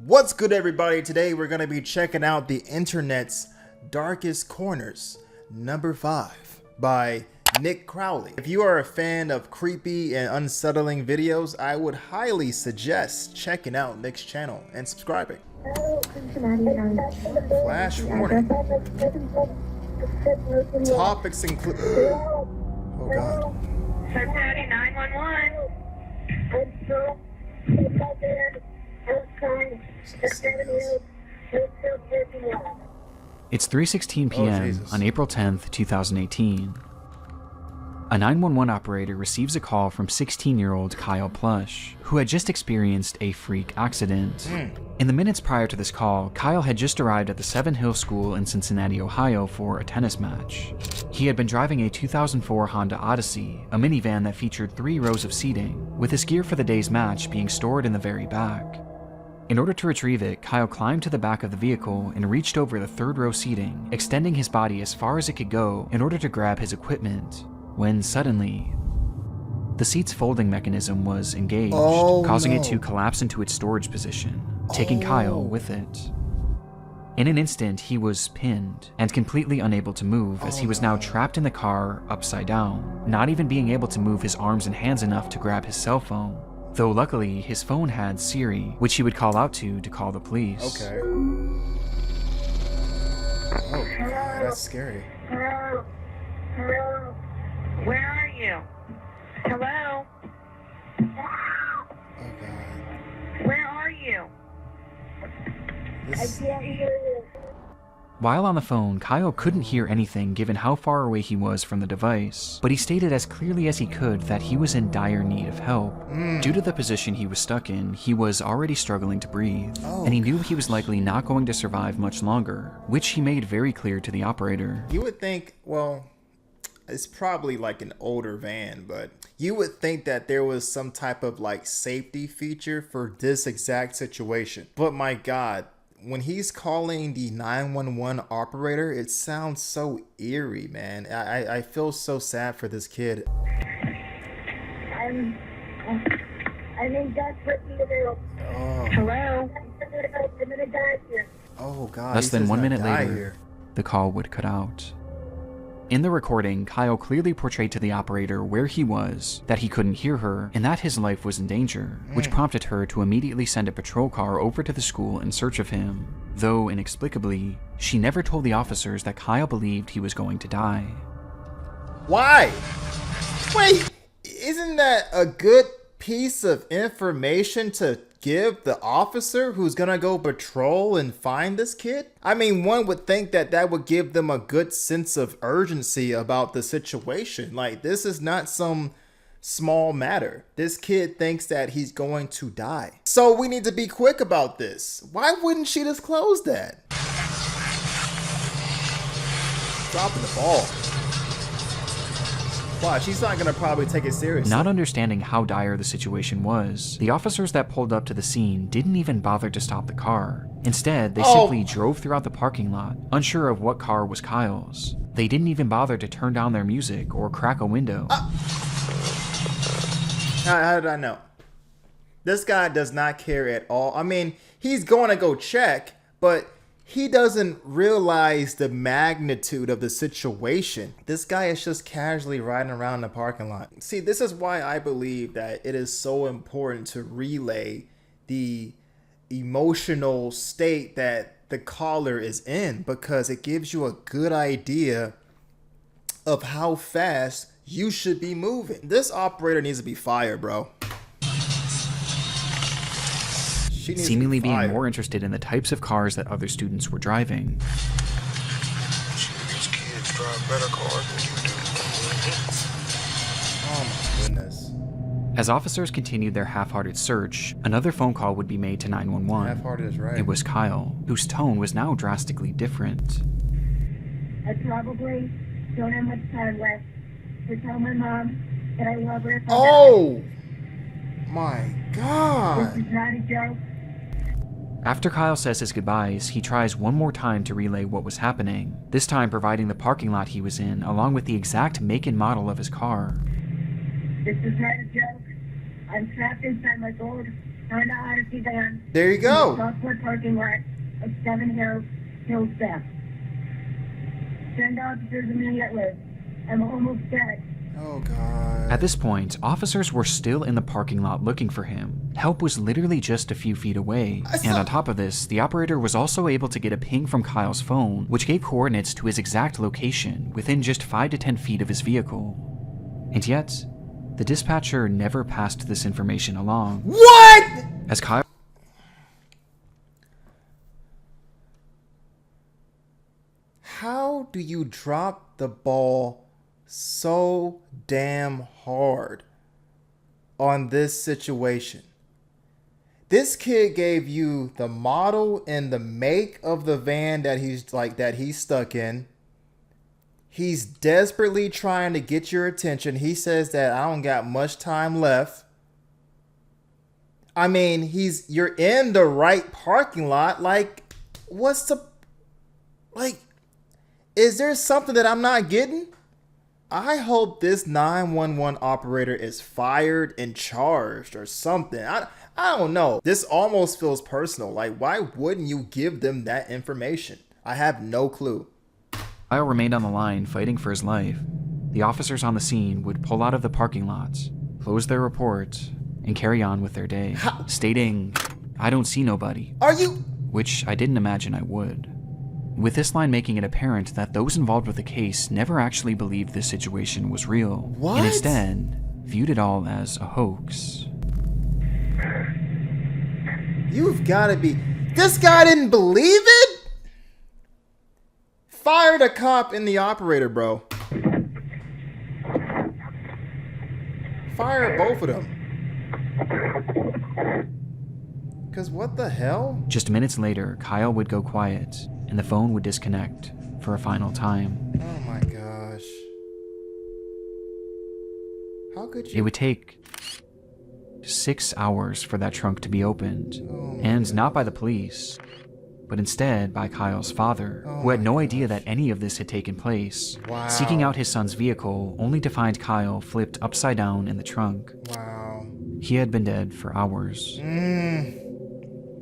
What's good, everybody? Today we're going to be checking out the internet's darkest corners, number 5 by Nick Crowley. If you are a fan of creepy and unsettling videos, I would highly suggest checking out Nick's channel and subscribing. Flash warning. Topics include... Oh god. Cincinnati 911. It's 3:16 p.m. on April 10th, 2018. A 911 operator receives a call from 16-year-old Kyle Plush, who had just experienced a freak accident. In the minutes prior to this call, Kyle had just arrived at the Seven Hills School in Cincinnati, Ohio for a tennis match. He had been driving a 2004 Honda Odyssey, a minivan that featured 3 rows of seating, with his gear for the day's match being stored in the very back. In order to retrieve it, Kyle climbed to the back of the vehicle and reached over the 3rd row seating, extending his body as far as it could go in order to grab his equipment, when suddenly, the seat's folding mechanism was engaged, causing it to collapse into its storage position, taking Kyle with it. In an instant, he was pinned and completely unable to move, as he was now trapped in the car upside down, not even being able to move his arms and hands enough to grab his cell phone. Though luckily, his phone had Siri, which he would call out to call the police. Okay. Oh, God, that's scary. Hello? Hello? Where are you? Hello? Oh, God. Where are you? This... I can't hear you. While on the phone, Kyle couldn't hear anything given how far away he was from the device, but he stated as clearly as he could that he was in dire need of help. Due to the position he was stuck in, he was already struggling to breathe, and he knew he was likely not going to survive much longer, which he made very clear to the operator. You would think, well, it's probably like an older van, but you would think that there was some type of like safety feature for this exact situation. But my God, when he's calling the 911 operator, it sounds so eerie, man. I feel so sad for this kid. I'm in desperate need of help. Oh, Hello? I'm gonna die here. oh God. Less than 1 minute later, Here. the call would cut out. In the recording, Kyle clearly portrayed to the operator where he was, that he couldn't hear her, and that his life was in danger, which prompted her to immediately send a patrol car over to the school in search of him, though inexplicably, she never told the officers that Kyle believed he was going to die. Why? Wait, isn't that a good piece of information to give the officer who's gonna go patrol and find this kid? I mean, one would think that that would give them a good sense of urgency about the situation. Like, this is not some small matter. This kid thinks that he's going to die. So we need to be quick about this. Why wouldn't she disclose that? Dropping the ball. Why? She's not gonna probably take it seriously. Not understanding how dire the situation was, the officers that pulled up to the scene didn't even bother to stop the car. Instead, they simply drove throughout the parking lot, unsure of what car was Kyle's. They didn't even bother to turn down their music or crack a window. How did I know? This guy does not care at all. I mean, he's going to go check, but he doesn't realize the magnitude of the situation. This guy is just casually riding around the parking lot. See, this is why I believe that it is so important to relay the emotional state that the caller is in, because it gives you a good idea of how fast you should be moving. This operator needs to be fired, bro. Seemingly being more interested in the types of cars that other students were driving. These kids drive better cars than you do. Oh my goodness. As officers continued their half-hearted search, another phone call would be made to 911. Half-hearted is right. It was Kyle, whose tone was now drastically different. I probably don't have much time left to tell my mom that I love her. Oh my This God. is not a joke. After Kyle says his goodbyes, he tries one more time to relay what was happening, this time providing the parking lot he was in along with the exact make and model of his car. This is not a joke. I'm trapped inside my old on the Odyssey van. There you go. Southwood parking lot of 7 Hills Staff. Send officers immediately. I'm almost dead. Oh, God. At this point, officers were still in the parking lot looking for him. Help was literally just a few feet away. And on top of this, the operator was also able to get a ping from Kyle's phone, which gave coordinates to his exact location within just 5 to 10 feet of his vehicle. And yet, the dispatcher never passed this information along. What? As Kyle... How do you drop the ball so damn hard on this situation? This kid gave you the model and the make of the van that he's stuck in. He's desperately trying to get your attention. He says that I don't got much time left. I mean, you're in the right parking lot. Like, is there something that I'm not getting? I hope this 911 operator is fired and charged or something. I don't know. This almost feels personal. Like, why wouldn't you give them that information? I have no clue. Kyle remained on the line fighting for his life. The officers on the scene would pull out of the parking lots, close their report, and carry on with their day, stating, "I don't see nobody." Are you? Which I didn't imagine I would. With this line making it apparent that those involved with the case never actually believed this situation was real, What? and instead viewed it all as a hoax. You've got to be... This guy didn't believe it? Fire the cop and the operator, bro. Fire both of them. Because what the hell? Just minutes later, Kyle would go quiet, and the phone would disconnect for a final time. Oh my gosh. How could you... It would take 6 hours for that trunk to be opened, Oh my and not by the police, but instead by Kyle's father, Oh who had my no idea that any of this had taken place, Wow. seeking out his son's vehicle only to find Kyle flipped upside down in the trunk. Wow. He had been dead for hours.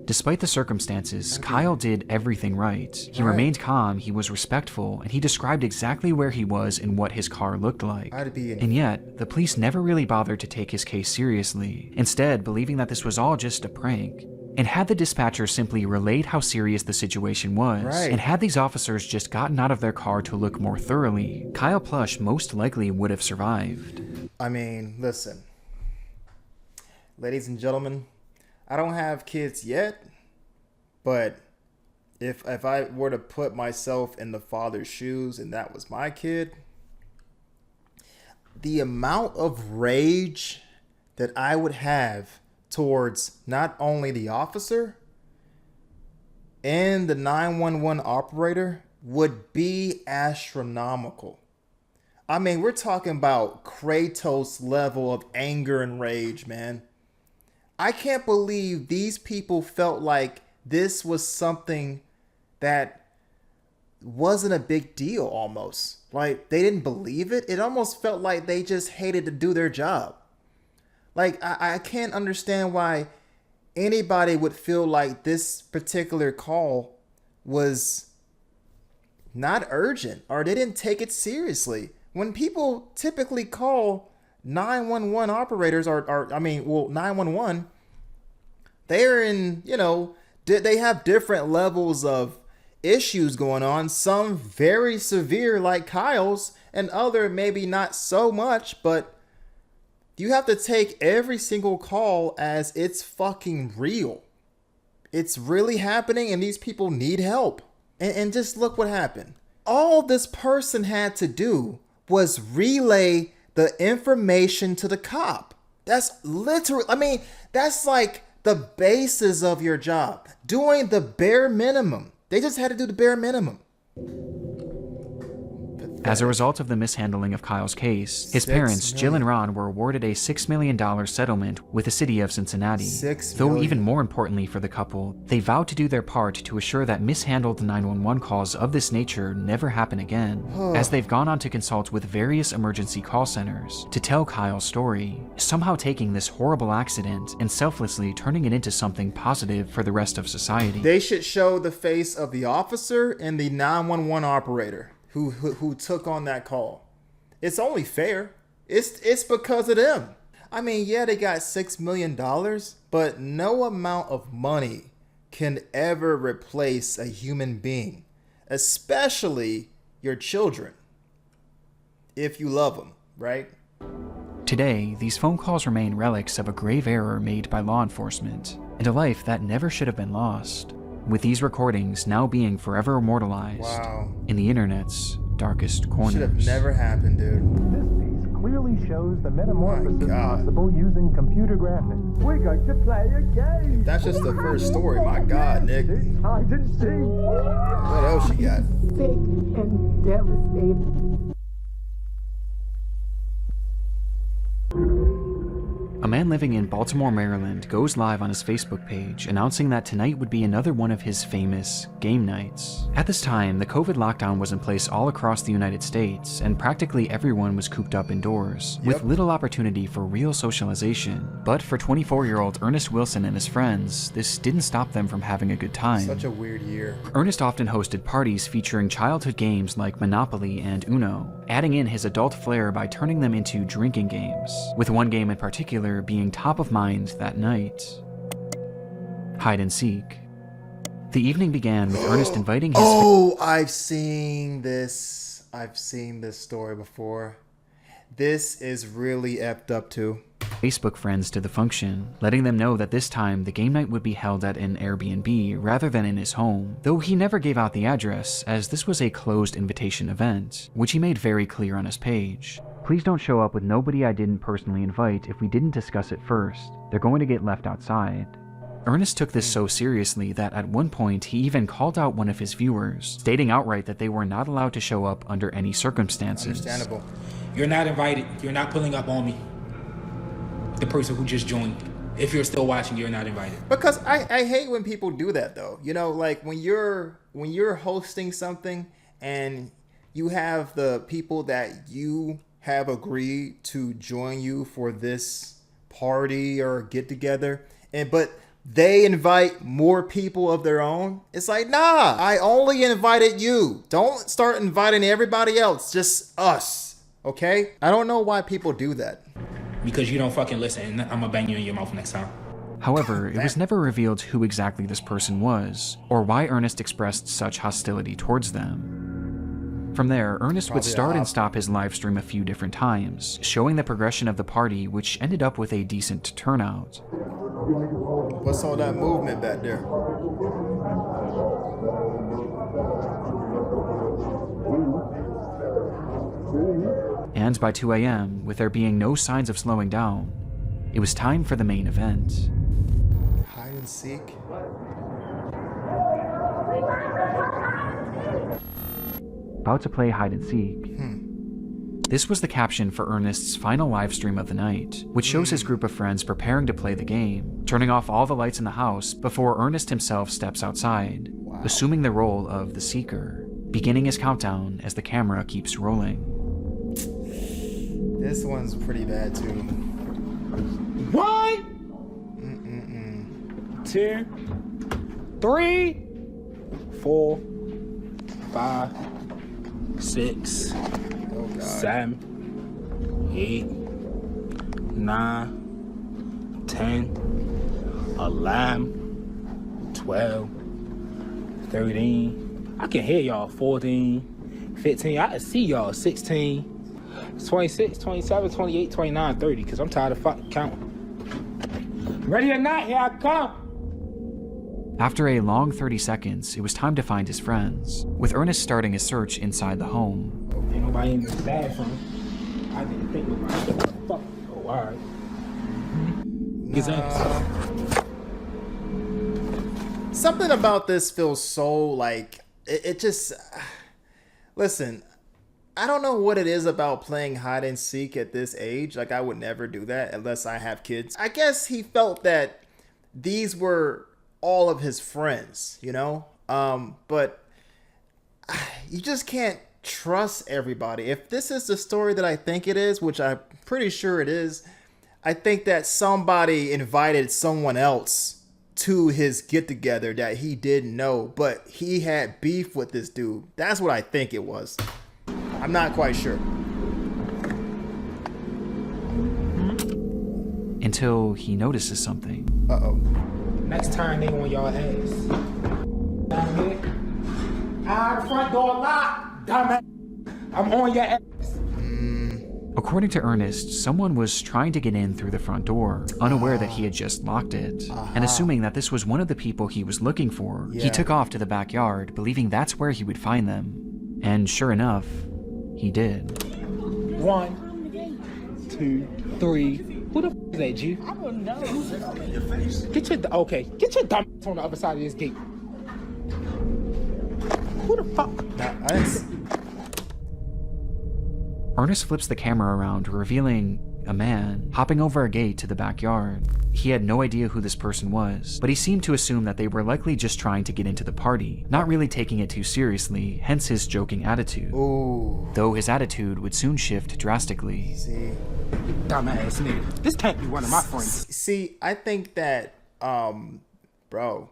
Despite the circumstances, Kyle did everything right. He Right. remained calm, he was respectful, and he described exactly where he was and what his car looked like. I'd be in... And yet, the police never really bothered to take his case seriously, instead believing that this was all just a prank. And had the dispatcher simply relayed how serious the situation was, Right. and had these officers just gotten out of their car to look more thoroughly, Kyle Plush most likely would have survived. I mean, listen. Ladies and gentlemen, I don't have kids yet, but if I were to put myself in the father's shoes and that was my kid, the amount of rage that I would have towards not only the officer and the 911 operator would be astronomical. I mean, we're talking about Kratos level of anger and rage, man. I can't believe these people felt like this was something that wasn't a big deal almost. Like, they didn't believe it. It almost felt like they just hated to do their job. Like, I can't understand why anybody would feel like this particular call was not urgent or they didn't take it seriously. When people typically call 911 operators or 911, they're in, they have different levels of issues going on. Some very severe like Kyle's and other maybe not so much, but you have to take every single call as it's fucking real. It's really happening and these people need help. And just look what happened. All this person had to do was relay the information to the cop. That's literally, that's like the basis of your job. Doing the bare minimum. They just had to do the bare minimum. As a result of the mishandling of Kyle's case, his 6 parents, Jill and million. Ron, were awarded a $6 million settlement with the city of Cincinnati. 6 Though million. even more importantly for the couple, they vowed to do their part to assure that mishandled 911 calls of this nature never happen again, as they've gone on to consult with various emergency call centers to tell Kyle's story, somehow taking this horrible accident and selflessly turning it into something positive for the rest of society. They should show the face of the officer and the 911 operator who took on that call. It's only fair. It's because of them. I mean, yeah, they got $6 million, but no amount of money can ever replace a human being, especially your children, if you love them, right? Today, these phone calls remain relics of a grave error made by law enforcement, and a life that never should have been lost, with these recordings now being forever immortalized Wow. in the internet's darkest corners. Should have never happened, dude. This piece clearly shows the metamorphosis My God. possible using computer graphics. We're going to play a game. That's just the first story. My God, Nick. It's hide and seek. What else you got? Sick and devastated. A man living in Baltimore, Maryland goes live on his Facebook page announcing that tonight would be another one of his famous game nights. At this time, the COVID lockdown was in place all across the United States, and practically everyone was cooped up indoors, with little opportunity for real socialization. But for 24-year-old Ernest Wilson and his friends, this didn't stop them from having a good time. Such a weird year. Ernest often hosted parties featuring childhood games like Monopoly and Uno, adding in his adult flair by turning them into drinking games, with one game in particular being top of mind that night: hide and seek. The evening began with Ernest inviting his Oh, I've seen this. I've seen this story before. This is really effed up too. Facebook friends to the function, letting them know that this time the game night would be held at an Airbnb rather than in his home, though he never gave out the address, as this was a closed invitation event, which he made very clear on his page. Please don't show up with nobody I didn't personally invite if we didn't discuss it first. They're going to get left outside. Ernest took this so seriously that at one point he even called out one of his viewers, stating outright that they were not allowed to show up under any circumstances. Understandable. You're not invited. You're not pulling up on me. The person who just joined. If you're still watching, you're not invited. Because I hate when people do that though. You know, like when you're hosting something and you have the people that you have agreed to join you for this party or get together, but they invite more people of their own. It's like, nah, I only invited you. Don't start inviting everybody else, just us. Okay? I don't know why people do that. Because you don't fucking listen, and I'm gonna bang you in your mouth next time. However, it was never revealed who exactly this person was, or why Ernest expressed such hostility towards them. From there, Ernest would Probably start a and stop his live stream a few different times, showing the progression of the party, which ended up with a decent turnout. What's all that movement back there? And by 2 a.m., with there being no signs of slowing down, it was time for the main event. Hide and seek. About to play hide and seek. This was the caption for Ernest's final live stream of the night, which shows his group of friends preparing to play the game, turning off all the lights in the house before Ernest himself steps outside, assuming the role of the Seeker, beginning his countdown as the camera keeps rolling. This one's pretty bad too. 1, 2, 3, 4, 5, 6, 7, 8, 9, 10, 11, 12, 13. I can hear y'all. 14, 15. I can see y'all. 16, 26, 27, 28, 29, 30. Because I'm tired of fucking counting. Ready or not, here I come. After a long 30 seconds, it was time to find his friends, with Ernest starting his search inside the home. Ain't nobody in this bathroom. I didn't think nobody. Fuck. Oh, alright. His ass. Something about this feels so like it just. Listen, I don't know what it is about playing hide and seek at this age. Like, I would never do that unless I have kids. I guess he felt that these were all of his friends, you know? But you just can't trust everybody. If this is the story that I think it is, which I'm pretty sure it is, I think that somebody invited someone else to his get-together that he didn't know, but he had beef with this dude. That's what I think it was. I'm not quite sure. Until he notices something. Uh-oh. Next time they on y'all ass. Down here. The front door locked. Dumbass. I'm on your ass. According to Ernest, someone was trying to get in through the front door, unaware that he had just locked it. And assuming that this was one of the people he was looking for, he took off to the backyard, believing that's where he would find them. And sure enough, he did. 1, 2, 3. Who the f is that, G? I don't know. Get your dumb ass on the other side of this gate. Who the fuck? Ernest flips the camera around, revealing a man hopping over a gate to the backyard. He had no idea who this person was, but he seemed to assume that they were likely just trying to get into the party, not really taking it too seriously, hence his joking attitude. Ooh. Though his attitude would soon shift drastically. Dumbass nigga. This can't be one of my friends. See, I think that, bro,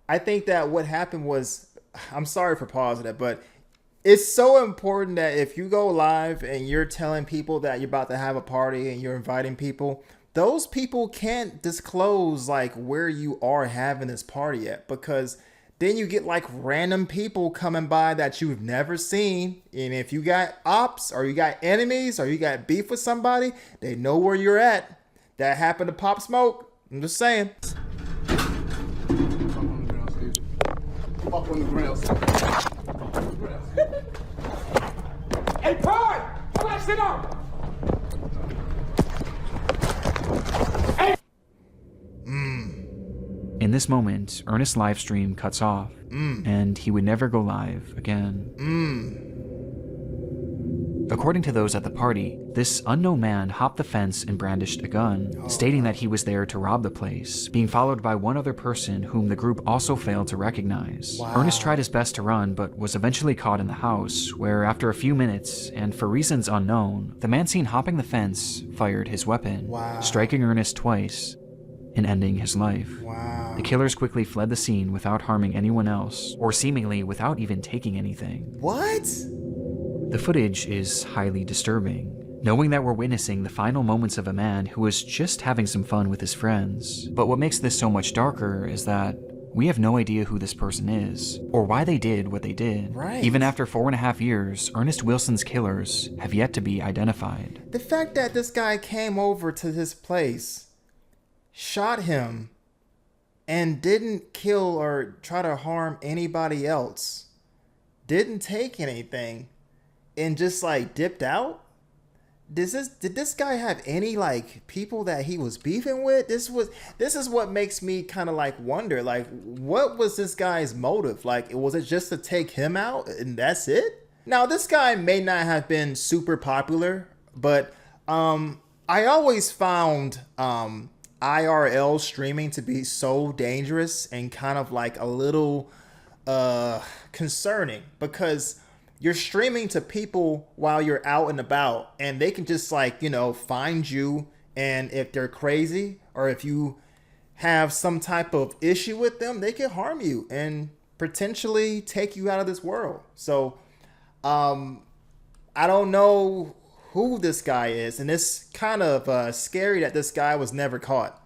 I think that what happened was, I'm sorry for pausing it, but it's so important that if you go live and you're telling people that you're about to have a party and you're inviting people, those people can't disclose like where you are having this party at, because then you get like random people coming by that you've never seen. And if you got ops or you got enemies or you got beef with somebody, they know where you're at. That happened to Pop Smoke. I'm just saying. Up on the ground. Hey, Pud! Pull that shit up! Hey! In this moment, Ernest's live stream cuts off, and he would never go live again. According to those at the party, this unknown man hopped the fence and brandished a gun, stating that he was there to rob the place, being followed by one other person whom the group also failed to recognize. Wow. Ernest tried his best to run, but was eventually caught in the house, where after a few minutes, and for reasons unknown, the man seen hopping the fence fired his weapon, striking Ernest twice and ending his life. Wow. The killers quickly fled the scene without harming anyone else, or seemingly without even taking anything. What? The footage is highly disturbing, knowing that we're witnessing the final moments of a man who was just having some fun with his friends. But what makes this so much darker is that we have no idea who this person is, or why they did what they did. Right. Even after 4.5 years, Ernest Wilson's killers have yet to be identified. The fact that this guy came over to his place, shot him, and didn't kill or try to harm anybody else, didn't take anything, and just like dipped out? Did this guy have any like people that he was beefing with? This is what makes me kind of like wonder, like, what was this guy's motive? Like, was it just to take him out and that's it? Now, this guy may not have been super popular, but I always found IRL streaming to be so dangerous and kind of like a little concerning, because you're streaming to people while you're out and about, and they can just like, you know, find you, and if they're crazy or if you have some type of issue with them, they can harm you and potentially take you out of this world. So I don't know who this guy is, and it's kind of scary that this guy was never caught.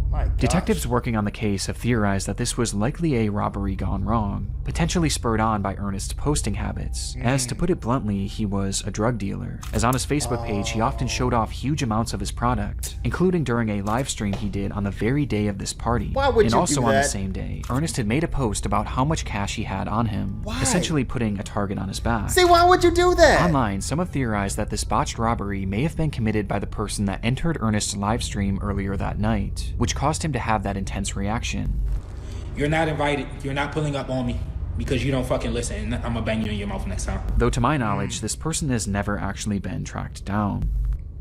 My gosh. Detectives working on the case have theorized that this was likely a robbery gone wrong, potentially spurred on by Ernest's posting habits, as to put it bluntly, he was a drug dealer, as on his Facebook page he often showed off huge amounts of his product, including during a live stream he did on the very day of this party. Why would and you also do on the that? same day, Ernest had made a post about how much cash he had on him, Why? essentially putting a target on his back. See, why would you do that? Online, some have theorized that this botched robbery may have been committed by the person that entered Ernest's live stream earlier that night, which caused him to have that intense reaction. You're not invited. You're not pulling up on me. because you don't fucking listen, and I'm gonna bang you in your mouth next time. Though to my knowledge, this person has never actually been tracked down.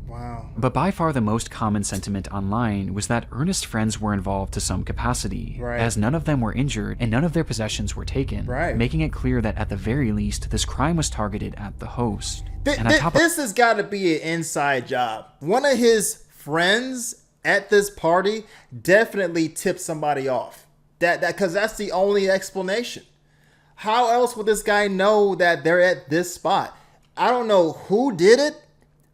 Wow. But by far the most common sentiment online was that Ernest's friends were involved to some capacity, Right. as none of them were injured and none of their possessions were taken, Right. making it clear that at the very least, this crime was targeted at the host. And on top of This has got to be an inside job. One of his friends at this party definitely tipped somebody off. That because that's the only explanation. How else would this guy know that they're at this spot? I don't know who did it,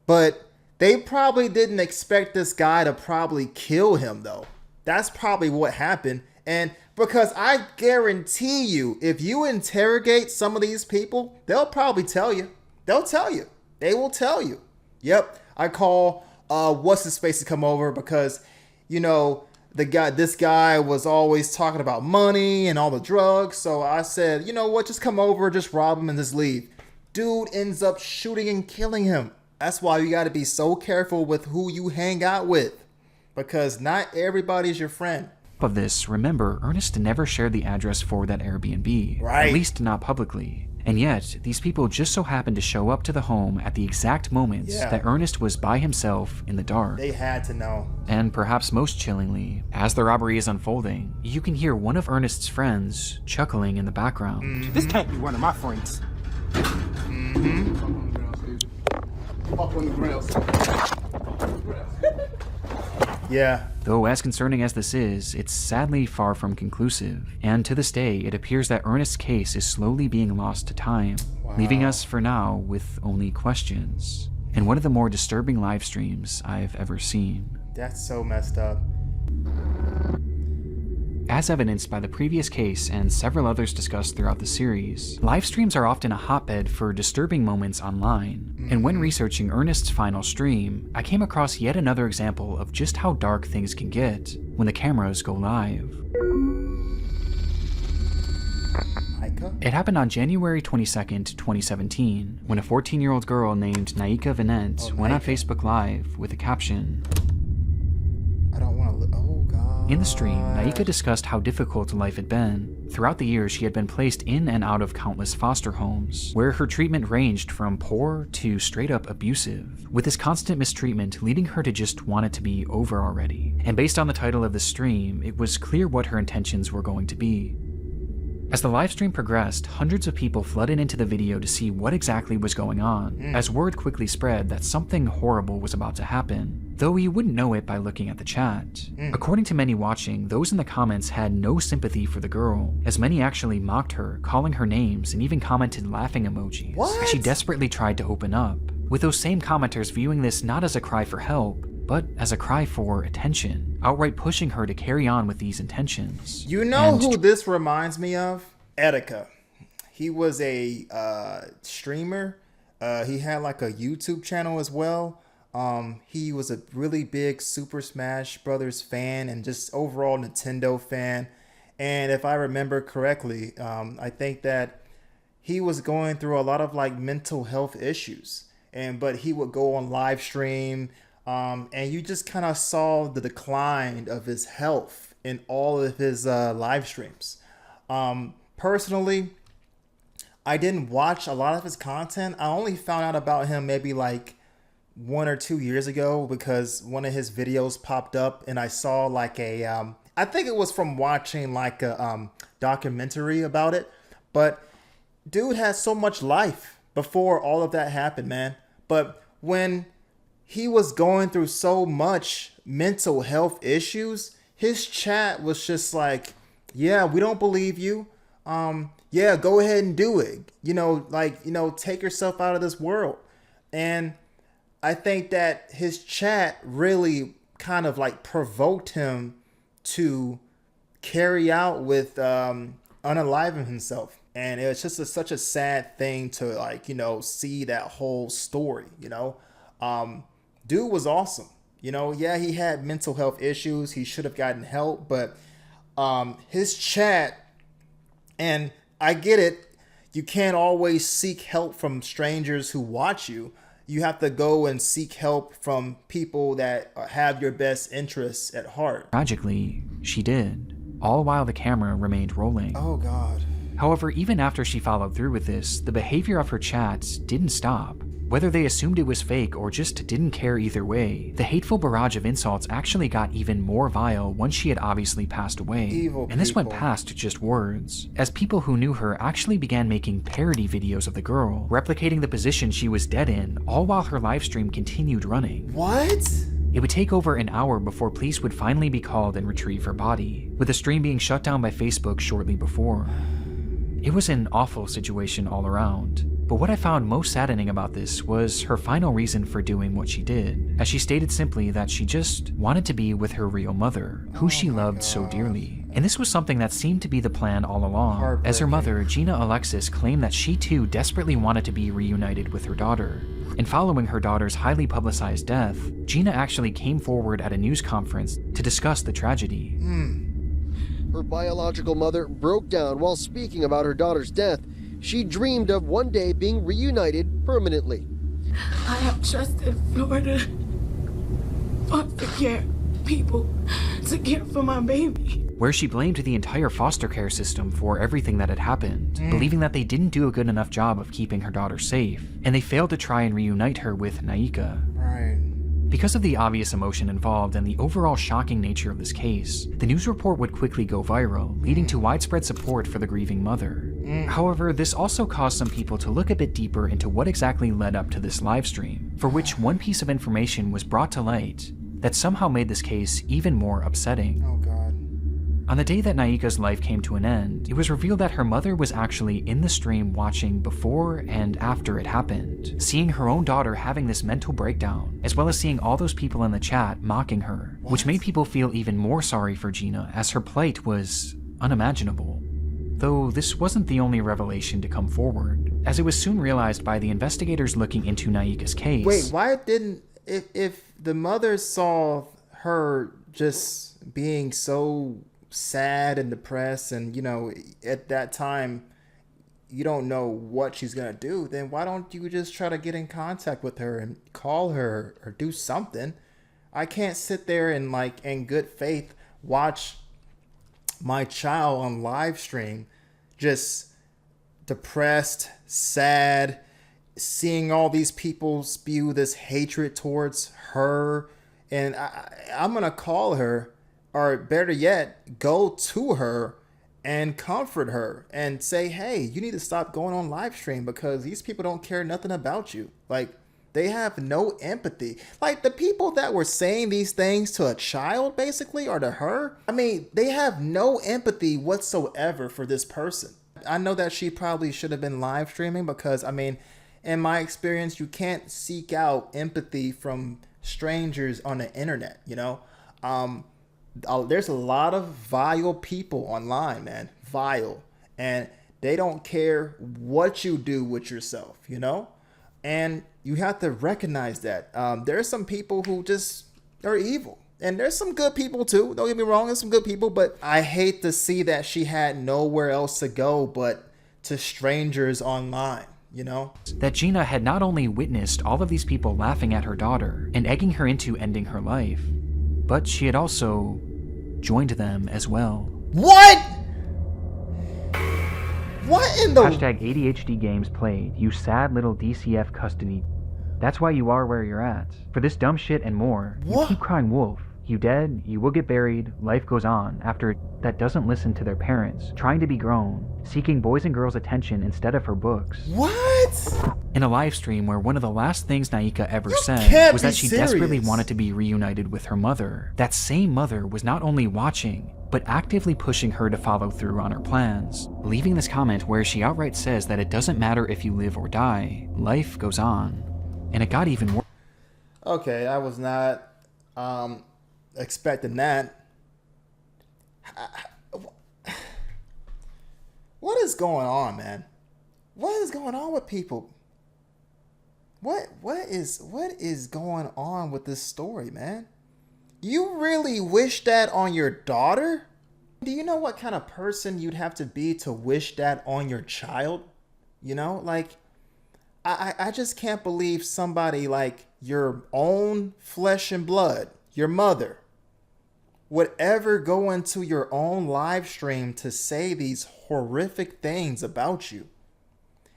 but they probably didn't expect this guy to probably kill him, though. That's probably what happened. And because I guarantee you, if you interrogate some of these people, they'll probably tell you. They'll tell you. They will tell you. Yep, I call what's his face to come over because, you know, this guy was always talking about money and all the drugs. So I said, you know what, just come over, just rob him and just leave. Dude ends up shooting and killing him. That's why you got to be so careful with who you hang out with, because not everybody's your friend. of this, remember, Ernest never shared the address for that Airbnb, Right. at least not publicly. And yet, these people just so happened to show up to the home at the exact moments Yeah. that Ernest was by himself in the dark. They had to know. And perhaps most chillingly, as the robbery is unfolding, you can hear one of Ernest's friends chuckling in the background. This can't be one of my friends. Yeah. Though as concerning as this is, it's sadly far from conclusive, and to this day it appears that Ernest's case is slowly being lost to time, leaving us for now with only questions, in one of the more disturbing live streams I've ever seen. That's so messed up. As evidenced by the previous case and several others discussed throughout the series, live streams are often a hotbed for disturbing moments online. And when researching Ernest's final stream, I came across yet another example of just how dark things can get when the cameras go live. Micah? It happened on January 22nd, 2017, when a 14-year-old girl named Naika Vinent went on Naika. Facebook Live with a caption. I don't want to. Oh, God. In the stream, Naika discussed how difficult life had been. Throughout the years, she had been placed in and out of countless foster homes, where her treatment ranged from poor to straight up abusive, with this constant mistreatment leading her to just want it to be over already. And based on the title of the stream, it was clear what her intentions were going to be. As the livestream progressed, hundreds of people flooded into the video to see what exactly was going on, as word quickly spread that something horrible was about to happen, though you wouldn't know it by looking at the chat. According to many watching, those in the comments had no sympathy for the girl, as many actually mocked her, calling her names and even commented laughing emojis, as she What? desperately tried to open up, with those same commenters viewing this not as a cry for help, but as a cry for attention, outright pushing her to carry on with these intentions. You know And who this reminds me of? Etika. He was a streamer. He had like a YouTube channel as well. He was a really big Super Smash Brothers fan and just overall Nintendo fan. And if I remember correctly, I think that he was going through a lot of like mental health issues. But he would go on live stream. And you just kind of saw the decline of his health in all of his live streams. Personally, I didn't watch a lot of his content. I only found out about him maybe like 1 or 2 years ago because one of his videos popped up and I saw like I think it was from watching like a documentary about it. But dude had so much life before all of that happened, man. But when he was going through so much mental health issues, his chat was just like, yeah, we don't believe you. Yeah, go ahead and do it. Take yourself out of this world. And I think that his chat really kind of like provoked him to carry out with unaliving himself. And it was just such a sad thing to see that whole story, Dude was awesome. Yeah, he had mental health issues. He should have gotten help, but his chat, and I get it, you can't always seek help from strangers who watch you. You have to go and seek help from people that have your best interests at heart. tragically, she did, all while the camera remained rolling. Oh, God. However, even after she followed through with this, the behavior of her chats didn't stop. Whether they assumed it was fake or just didn't care either way, the hateful barrage of insults actually got even more vile once she had obviously passed away. Evil and this went people. past just words, as people who knew her actually began making parody videos of the girl, replicating the position she was dead in, all while her livestream continued running. What? It would take over an hour before police would finally be called and retrieve her body, with the stream being shut down by Facebook shortly before. It was an awful situation all around, but what I found most saddening about this was her final reason for doing what she did, as she stated simply that she just wanted to be with her real mother, who she loved so dearly. And this was something that seemed to be the plan all along, as her mother, Gina Alexis, claimed that she too desperately wanted to be reunited with her daughter. And following her daughter's highly publicized death, Gina actually came forward at a news conference to discuss the tragedy. Her biological mother broke down while speaking about her daughter's death. She dreamed of one day being reunited permanently. I have trusted Florida foster care people to care for my baby. Where she blamed the entire foster care system for everything that had happened, believing that they didn't do a good enough job of keeping her daughter safe, and they failed to try and reunite her with Naika. Right. Because of the obvious emotion involved and the overall shocking nature of this case, the news report would quickly go viral, leading to widespread support for the grieving mother. However, this also caused some people to look a bit deeper into what exactly led up to this livestream, for which one piece of information was brought to light that somehow made this case even more upsetting. Oh God. On the day that Naika's life came to an end, it was revealed that her mother was actually in the stream watching before and after it happened, seeing her own daughter having this mental breakdown, as well as seeing all those people in the chat mocking her, which made people feel even more sorry for Gina, as her plight was unimaginable. Though this wasn't the only revelation to come forward, as it was soon realized by the investigators looking into Naika's case. Wait, why didn't, if the mother saw her just being so sad and depressed, and at that time you don't know what she's gonna do, then why don't you just try to get in contact with her and call her or do something? I can't sit there and in good faith watch my child on live stream just depressed, sad, seeing all these people spew this hatred towards her, and I'm gonna call her, or better yet, go to her and comfort her and say, hey, you need to stop going on live stream because these people don't care nothing about you. They have no empathy. The people that were saying these things to a child, basically, or to her, they have no empathy whatsoever for this person. I know that she probably should have been live streaming because, in my experience, you can't seek out empathy from strangers on the internet, There's a lot of vile people online, man. Vile. And they don't care what you do with yourself, And you have to recognize that. There are some people who just are evil. And there's some good people too. Don't get me wrong, there's some good people. But I hate to see that she had nowhere else to go but to strangers online, That Gina had not only witnessed all of these people laughing at her daughter and egging her into ending her life, but she had also joined them as well. What? What in the... Hashtag ADHD games played, you sad little DCF custody. That's why you are where you're at. For this dumb shit and more, What? You keep crying wolf. You dead, you will get buried, life goes on after that doesn't listen to their parents, trying to be grown, seeking boys and girls' attention instead of her books. What? In a live stream where one of the last things Naika ever You said can't was be that she desperately serious. wanted to be reunited with her mother, that same mother was not only watching, but actively pushing her to follow through on her plans, leaving this comment where she outright says that it doesn't matter if you live or die, life goes on. And it got even worse. Okay, I was not expecting that. What is going on, man? What is going on with people? What is going on with this story, man? You really wish that on your daughter? Do you know what kind of person you'd have to be to wish that on your child? I just can't believe somebody like your own flesh and blood, your mother, would ever go into your own live stream to say these horrific things about you.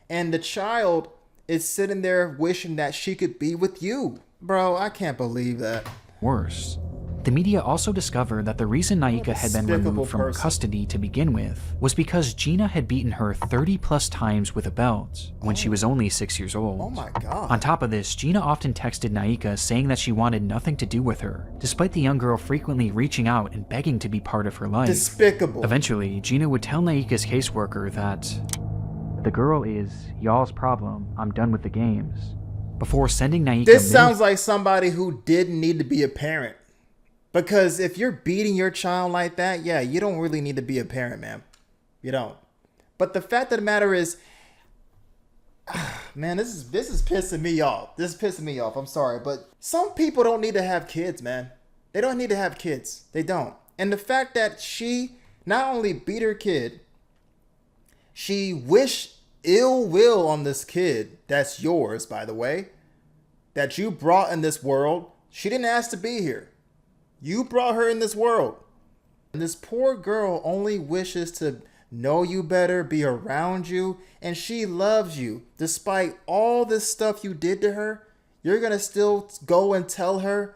And the child is sitting there wishing that she could be with you. Bro, I can't believe that. Worse, the media also discovered that the reason Naika had been removed from custody to begin with was because Gina had beaten her 30+ times with a belt when she was only 6 years old. Oh my God. On top of this, Gina often texted Naika saying that she wanted nothing to do with her, despite the young girl frequently reaching out and begging to be part of her life. Despicable. Eventually, Gina would tell Naika's caseworker that the girl is y'all's problem, I'm done with the games, before sending Naika... This sounds like somebody who didn't need to be a parent. Because if you're beating your child like that, yeah, you don't really need to be a parent, man. You don't. But the fact of the matter is, man, this is pissing me off. This is pissing me off. I'm sorry, but some people don't need to have kids, man. They don't need to have kids. They don't. And the fact that she not only beat her kid, she wished ill will on this kid. That's yours, by the way. That you brought in this world. She didn't ask to be here. You brought her in this world. And this poor girl only wishes to know you better, be around you, and she loves you. Despite all this stuff you did to her, you're going to still go and tell her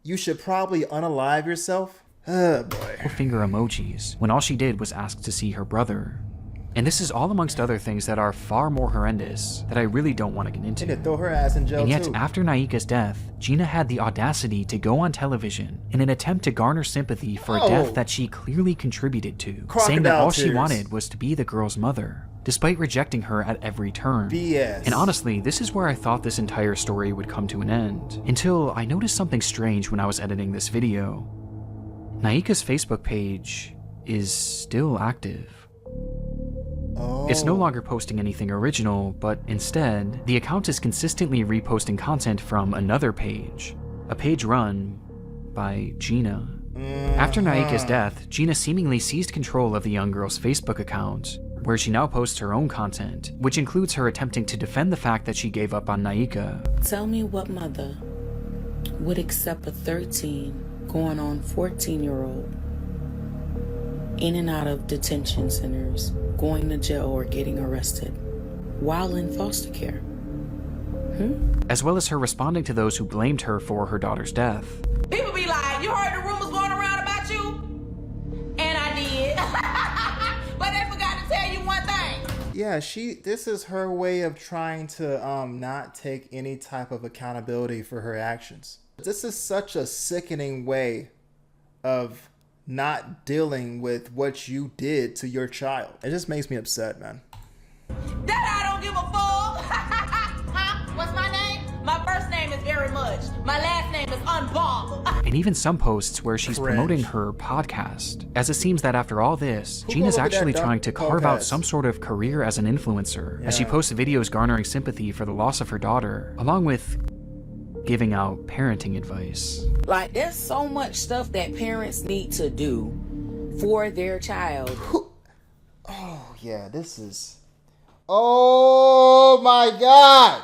you should probably unalive yourself? Oh boy. Finger emojis, when all she did was ask to see her brother. And this is all amongst other things that are far more horrendous that I really don't want to get into. They could throw her ass in jail and yet, too. After Naika's death, Gina had the audacity to go on television in an attempt to garner sympathy for a death that she clearly contributed to, saying that all she wanted was to be the girl's mother, despite rejecting her at every turn. BS. And honestly, this is where I thought this entire story would come to an end, until I noticed something strange when I was editing this video. Naika's Facebook page is still active. It's no longer posting anything original, but instead, the account is consistently reposting content from another page, a page run by Gina. After Naika's death, Gina seemingly seized control of the young girl's Facebook account, where she now posts her own content, which includes her attempting to defend the fact that she gave up on Naika. Tell me what mother would accept a 13 going on 14-year-old in and out of detention centers, going to jail or getting arrested while in foster care? As well as her responding to those who blamed her for her daughter's death. People be like, you heard the rumors going around about you? And I did. But they forgot to tell you one thing. Yeah, this is her way of trying to not take any type of accountability for her actions. This is such a sickening way of not dealing with what you did to your child. It just makes me upset, man. That I don't give a fuck. What's my name? My first name is Very Much. My last name is Unbob. And even some posts where she's promoting her podcast, as it seems that after all this, Gina's actually trying to carve out some sort of career as an influencer, as she posts videos garnering sympathy for the loss of her daughter, along with giving out parenting advice. Like, there's so much stuff that parents need to do for their child. Oh, yeah, this is... Oh, my God!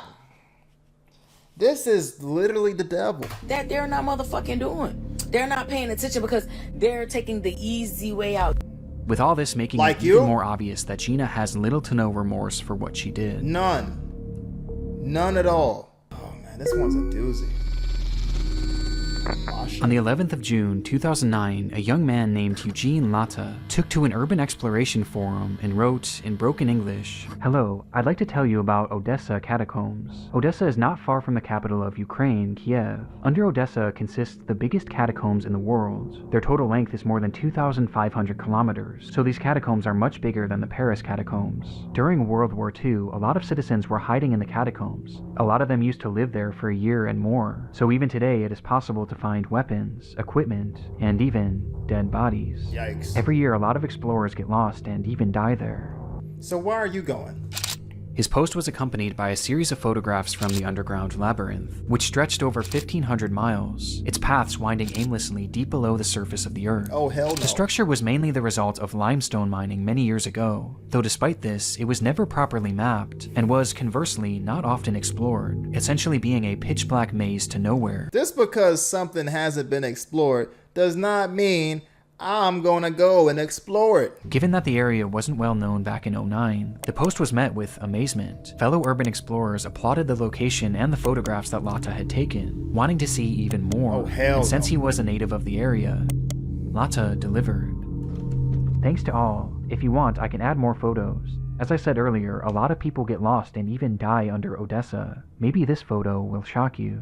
This is literally the devil. That they're not motherfucking doing. They're not paying attention because they're taking the easy way out. With all this making it even more obvious that Gina has little to no remorse for what she did. None. None at all. This one's a doozy. On the 11th of June 2009, a young man named Eugene Latta took to an urban exploration forum and wrote in broken English, "Hello, I'd like to tell you about Odessa catacombs. Odessa is not far from the capital of Ukraine, Kiev. Under Odessa consists the biggest catacombs in the world. Their total length is more than 2,500 kilometers, so these catacombs are much bigger than the Paris catacombs. During World War II, a lot of citizens were hiding in the catacombs. A lot of them used to live there for a year and more, so even today it is possible to find weapons, equipment, and even dead bodies. Yikes. Every year a lot of explorers get lost and even die there." So why are you going? His post was accompanied by a series of photographs from the underground labyrinth, which stretched over 1,500 miles, its paths winding aimlessly deep below the surface of the earth. Oh, hell no. The structure was mainly the result of limestone mining many years ago, though despite this, it was never properly mapped, and was, conversely, not often explored, essentially being a pitch-black maze to nowhere. Just because something hasn't been explored does not mean I'm gonna go and explore it. Given that the area wasn't well known back in 2009, the post was met with amazement. Fellow urban explorers applauded the location and the photographs that Lata had taken, wanting to see even more. Oh, hell and since no. he was a native of the area, Lata delivered. Thanks to all. If you want, I can add more photos. As I said earlier, a lot of people get lost and even die under Odessa. Maybe this photo will shock you.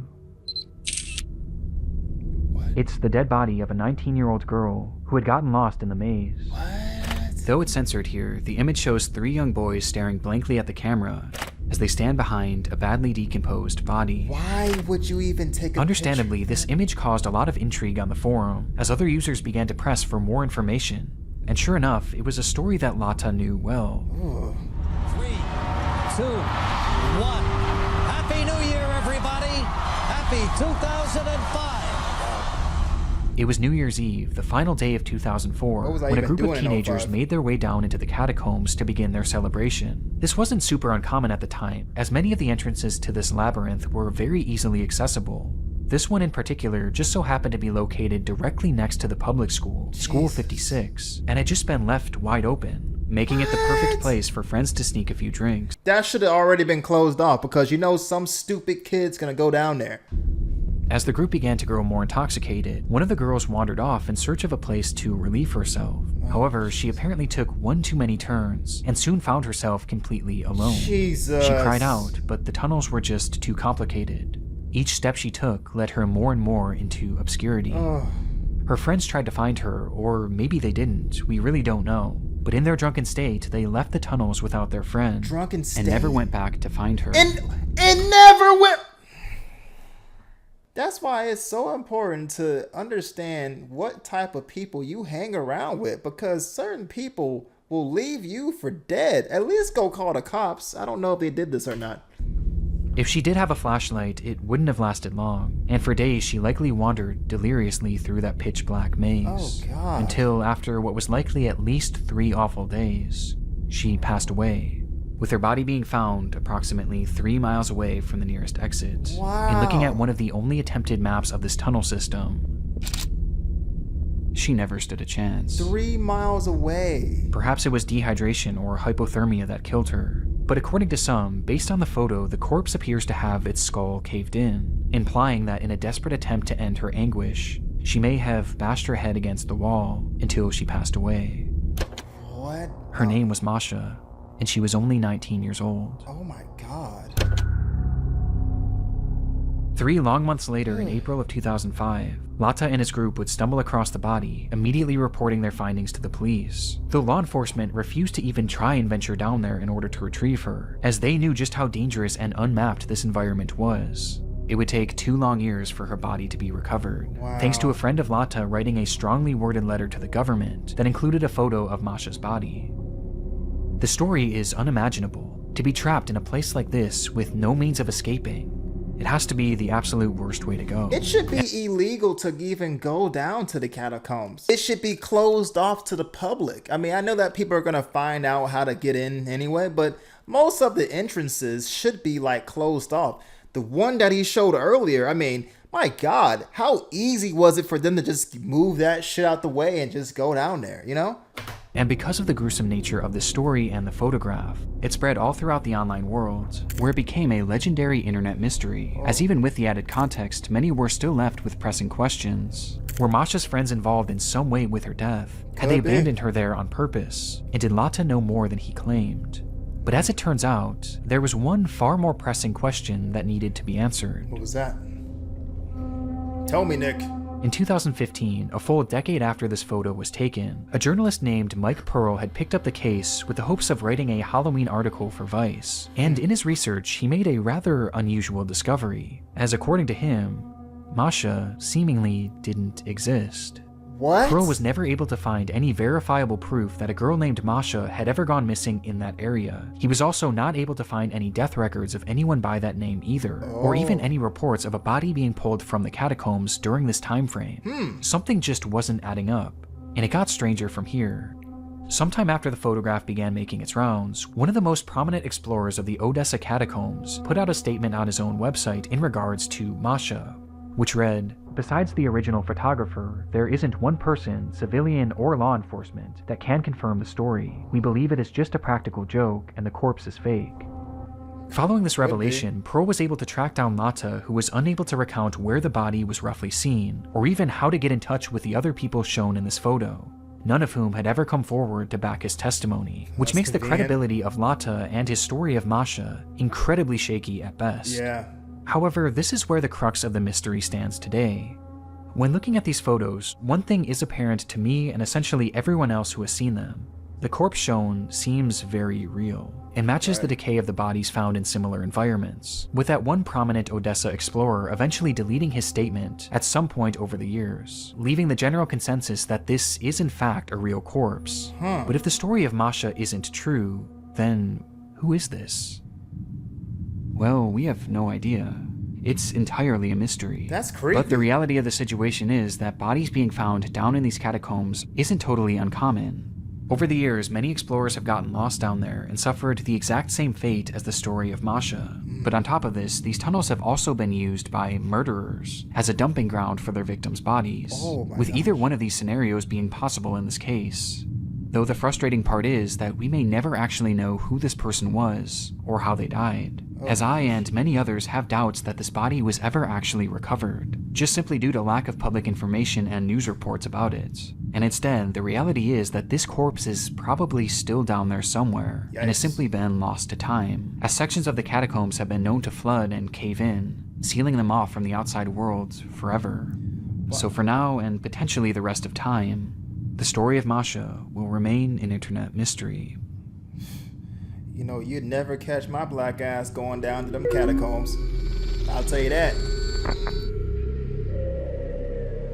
It's the dead body of a 19-year-old girl who had gotten lost in the maze. What? Though it's censored here, the image shows 3 young boys staring blankly at the camera as they stand behind a badly decomposed body. Why would you even take a Understandably, picture? this image caused a lot of intrigue on the forum as other users began to press for more information. And sure enough, it was a story that Lata knew well. Ugh. 3, 2, 1. Happy New Year, everybody! Happy 2005! It was New Year's Eve, the final day of 2004, What was I when a even group of doing in teenagers 05? made their way down into the catacombs to begin their celebration. This wasn't super uncommon at the time, as many of the entrances to this labyrinth were very easily accessible. This one in particular just so happened to be located directly next to the public school, School 56, and had just been left wide open, making it the perfect place for friends to sneak a few drinks. That should have already been closed off because you know some stupid kid's gonna go down there. As the group began to grow more intoxicated, one of the girls wandered off in search of a place to relieve herself. However, she apparently took one too many turns and soon found herself completely alone. Jesus. She cried out, but the tunnels were just too complicated. Each step she took led her more and more into obscurity. Her friends tried to find her, or maybe they didn't, we really don't know. But in their drunken state, they left the tunnels without their friend. Drunken state. And never went back to find her. And never went. That's why it's so important to understand what type of people you hang around with, because certain people will leave you for dead. At least go call the cops. I don't know if they did this or not. If she did have a flashlight, it wouldn't have lasted long, and for days she likely wandered deliriously through that pitch black maze. Oh, God. Until after what was likely at least 3 awful days, she passed away, with her body being found approximately 3 miles away from the nearest exit. Wow. And looking at one of the only attempted maps of this tunnel system, she never stood a chance. 3 miles away. Perhaps it was dehydration or hypothermia that killed her. But according to some, based on the photo, the corpse appears to have its skull caved in, implying that in a desperate attempt to end her anguish, she may have bashed her head against the wall until she passed away. What? Her name was Masha, and she was only 19 years old. Oh my God. 3 long months later, in April of 2005, Lata and his group would stumble across the body, immediately reporting their findings to the police, though law enforcement refused to even try and venture down there in order to retrieve her, as they knew just how dangerous and unmapped this environment was. It would take 2 long years for her body to be recovered, thanks to a friend of Lata writing a strongly worded letter to the government that included a photo of Masha's body. The story is unimaginable. To be trapped in a place like this with no means of escaping, it has to be the absolute worst way to go. It should be illegal to even go down to the catacombs. It should be closed off to the public. I mean, I know that people are going to find out how to get in anyway, but most of the entrances should be like closed off. The one that he showed earlier, I mean, my God, how easy was it for them to just move that shit out the way and just go down there, you know? And because of the gruesome nature of the story and the photograph, it spread all throughout the online world, where it became a legendary internet mystery, as even with the added context, many were still left with pressing questions. Were Masha's friends involved in some way with her death? Had they abandoned her there on purpose? And did Lata know more than he claimed? But as it turns out, there was one far more pressing question that needed to be answered. What was that? Tell me, Nick. In 2015, a full decade after this photo was taken, a journalist named Mike Pearl had picked up the case with the hopes of writing a Halloween article for Vice. And in his research, he made a rather unusual discovery, as according to him, Masha seemingly didn't exist. What? Pearl was never able to find any verifiable proof that a girl named Masha had ever gone missing in that area. He was also not able to find any death records of anyone by that name either, or even any reports of a body being pulled from the catacombs during this time frame. Something just wasn't adding up, and it got stranger from here. Sometime after the photograph began making its rounds, one of the most prominent explorers of the Odessa catacombs put out a statement on his own website in regards to Masha. which read, "Besides the original photographer, there isn't one person, civilian or law enforcement, that can confirm the story. We believe it is just a practical joke and the corpse is fake." Following this revelation, Pearl was able to track down Lata, who was unable to recount where the body was roughly seen, or even how to get in touch with the other people shown in this photo, none of whom had ever come forward to back his testimony, which makes the credibility of Lata and his story of Masha incredibly shaky at best. Yeah. However, this is where the crux of the mystery stands today. When looking at these photos, one thing is apparent to me and essentially everyone else who has seen them. The corpse shown seems very real, and matches the decay of the bodies found in similar environments, with that one prominent Odessa explorer eventually deleting his statement at some point over the years, leaving the general consensus that this is in fact a real corpse. But if the story of Masha isn't true, then who is this? Well, we have no idea. It's entirely a mystery. That's creepy. But the reality of the situation is that bodies being found down in these catacombs isn't totally uncommon. Over the years, many explorers have gotten lost down there and suffered the exact same fate as the story of Masha. But on top of this, these tunnels have also been used by murderers as a dumping ground for their victims' bodies, with either one of these scenarios being possible in this case. Though the frustrating part is that we may never actually know who this person was or how they died, as I and many others have doubts that this body was ever actually recovered, just simply due to lack of public information and news reports about it. And instead, the reality is that this corpse is probably still down there somewhere and has simply been lost to time, as sections of the catacombs have been known to flood and cave in, sealing them off from the outside world forever. So for now, and potentially the rest of time, the story of Masha will remain an internet mystery. You know, you'd never catch my black ass going down to them catacombs. I'll tell you that.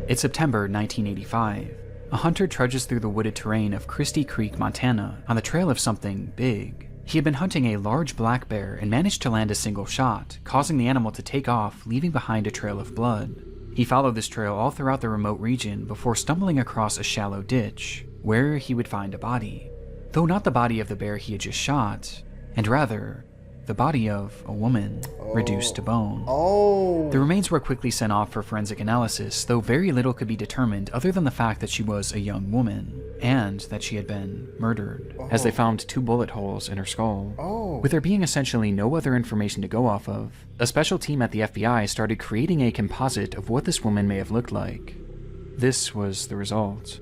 It's September 1985. A hunter trudges through the wooded terrain of Christie Creek, Montana, on the trail of something big. He had been hunting a large black bear and managed to land a single shot, causing the animal to take off, leaving behind a trail of blood. He followed this trail all throughout the remote region before stumbling across a shallow ditch, where he would find a body. Though not the body of the bear he had just shot, and rather, the body of a woman reduced to bone. The remains were quickly sent off for forensic analysis, though very little could be determined other than the fact that she was a young woman, and that she had been murdered, as they found 2 bullet holes in her skull. With there being essentially no other information to go off of, a special team at the FBI started creating a composite of what this woman may have looked like. This was the result.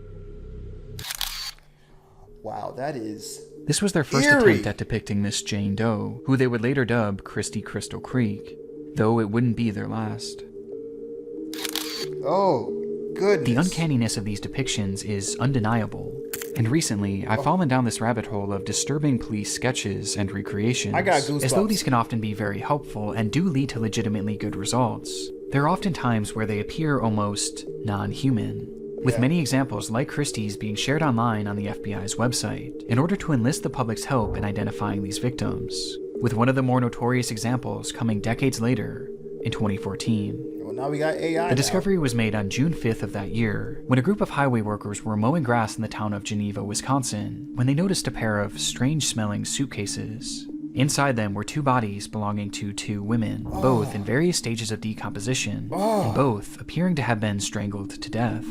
Wow, that is... This was their first attempt at depicting Miss Jane Doe, who they would later dub Christie Crystal Creek, though it wouldn't be their last. Oh, goodness. The uncanniness of these depictions is undeniable, and recently I've fallen down this rabbit hole of disturbing police sketches and recreations. I got goosebumps. As though these can often be very helpful and do lead to legitimately good results, there are often times where they appear almost non-human, with many examples like Christie's being shared online on the FBI's website in order to enlist the public's help in identifying these victims, with one of the more notorious examples coming decades later in 2014. Well, now we got AI. The discovery was made on June 5th of that year, when a group of highway workers were mowing grass in the town of Geneva, Wisconsin, when they noticed a pair of strange-smelling suitcases. Inside them were 2 bodies belonging to 2 women, both in various stages of decomposition, and both appearing to have been strangled to death.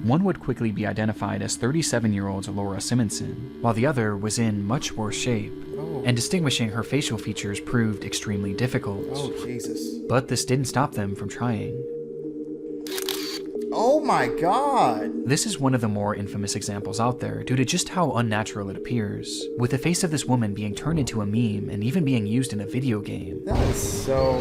One would quickly be identified as 37-year-old Laura Simonson, while the other was in much worse shape, and distinguishing her facial features proved extremely difficult. Oh, Jesus. But this didn't stop them from trying. Oh my God! This is one of the more infamous examples out there due to just how unnatural it appears, with the face of this woman being turned into a meme and even being used in a video game. That is so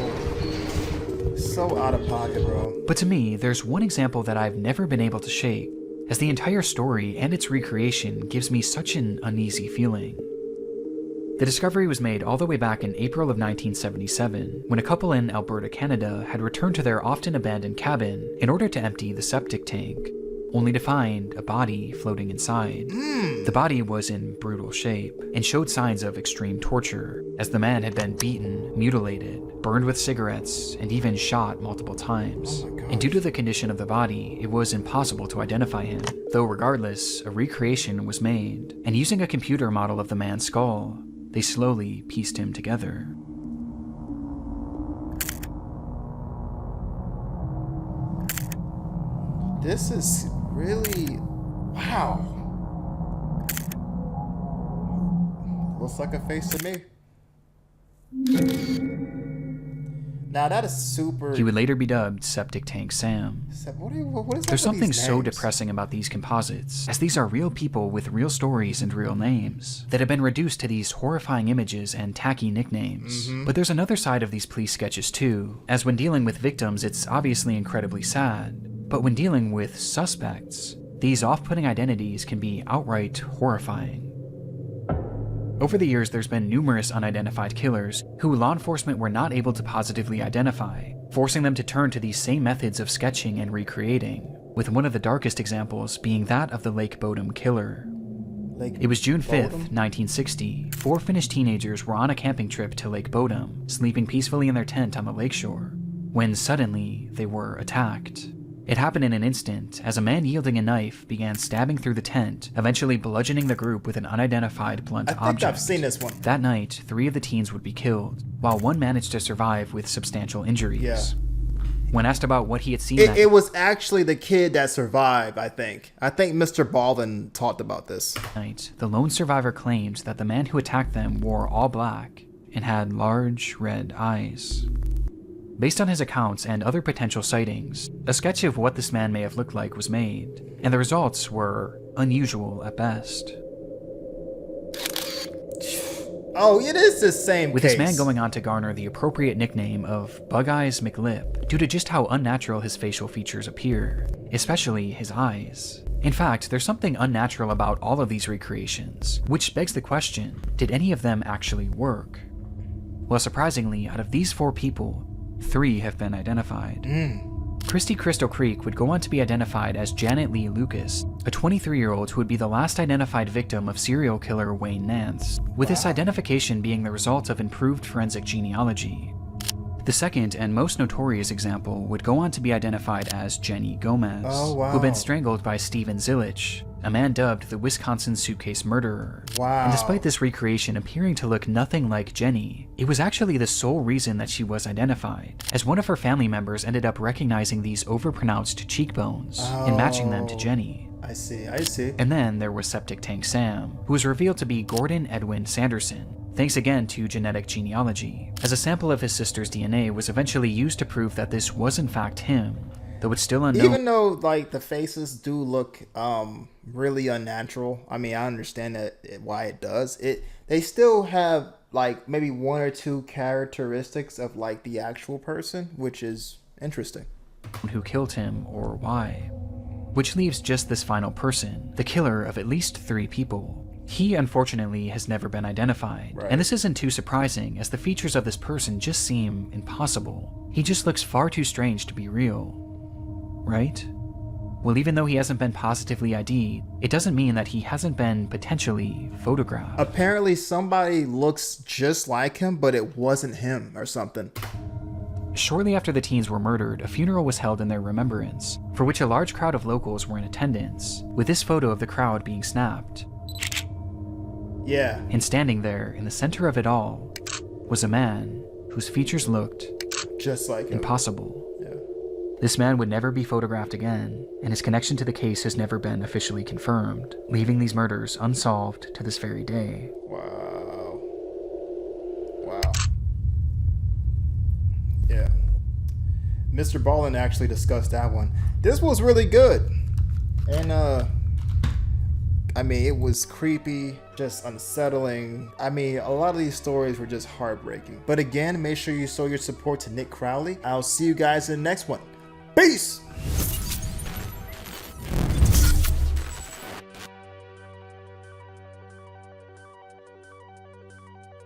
out of pocket, bro. But to me, there's one example that I've never been able to shake, as the entire story and its recreation gives me such an uneasy feeling. The discovery was made all the way back in April of 1977, when a couple in Alberta, Canada had returned to their often abandoned cabin in order to empty the septic tank, only to find a body floating inside. The body was in brutal shape and showed signs of extreme torture, as the man had been beaten, mutilated, burned with cigarettes, and even shot multiple times. And due to the condition of the body, it was impossible to identify him, though regardless, a recreation was made, and using a computer model of the man's skull, they slowly pieced him together. This is really, wow. Looks like a face to me. Now that is super. He would later be dubbed Septic Tank Sam. What is There's something so names? depressing about these composites, as these are real people with real stories and real names that have been reduced to these horrifying images and tacky nicknames. But there's another side of these police sketches too, as when dealing with victims it's obviously incredibly sad, but when dealing with suspects, these off-putting identities can be outright horrifying. Over the years, there's been numerous unidentified killers who law enforcement were not able to positively identify, forcing them to turn to these same methods of sketching and recreating, with one of the darkest examples being that of the Lake Bodom killer. It was June 5th, 1960. 4 Finnish teenagers were on a camping trip to Lake Bodom, sleeping peacefully in their tent on the lakeshore, when suddenly they were attacked. It happened in an instant, as a man yielding a knife began stabbing through the tent, eventually bludgeoning the group with an unidentified blunt object. I think I've seen this one. That night, 3 of the teens would be killed, while one managed to survive with substantial injuries. Yeah. When asked about what he had seen it was actually the kid that survived, I think. I think Mr. Baldwin talked about this. Night, the lone survivor claimed that the man who attacked them wore all black and had large red eyes. Based on his accounts and other potential sightings, a sketch of what this man may have looked like was made, and the results were unusual at best. Oh, it is the same With case. this man going on to garner the appropriate nickname of Bug Eyes McLip due to just how unnatural his facial features appear, especially his eyes. In fact, there's something unnatural about all of these recreations, which begs the question, did any of them actually work? Well, surprisingly, out of these 4 people, 3 have been identified. Christy Crystal Creek would go on to be identified as Janet Lee Lucas, a 23-year-old who would be the last identified victim of serial killer Wayne Nance, with this identification being the result of improved forensic genealogy. The second and most notorious example would go on to be identified as Jenny Gomez, who'd been strangled by Steven Zilich, a man dubbed the Wisconsin Suitcase Murderer. Wow. And despite this recreation appearing to look nothing like Jenny, it was actually the sole reason that she was identified, as one of her family members ended up recognizing these overpronounced cheekbones and matching them to Jenny. I see. And then there was Septic Tank Sam, who was revealed to be Gordon Edwin Sanderson, thanks again to genetic genealogy, as a sample of his sister's DNA was eventually used to prove that this was in fact him, though it's still unknown. Even though like the faces do look really unnatural, I mean, I understand that why it does. They still have like maybe 1 or 2 characteristics of like the actual person, which is interesting. Who killed him or why. Which leaves just this final person, the killer of at least 3 people. He, unfortunately, has never been identified, and this isn't too surprising, as the features of this person just seem impossible. He just looks far too strange to be real. Right? Well, even though he hasn't been positively ID'd, it doesn't mean that he hasn't been potentially photographed. Apparently somebody looks just like him, but it wasn't him or something. Shortly after the teens were murdered, a funeral was held in their remembrance, for which a large crowd of locals were in attendance, with this photo of the crowd being snapped. Yeah. And standing there, in the center of it all, was a man whose features looked just like him. Impossible. This man would never be photographed again, and his connection to the case has never been officially confirmed, leaving these murders unsolved to this very day. Wow. Yeah. Mr. Ballin actually discussed that one. This was really good. And I mean, it was creepy, just unsettling. I mean, a lot of these stories were just heartbreaking. But again, make sure you show your support to Nick Crowley. I'll see you guys in the next one. Peace!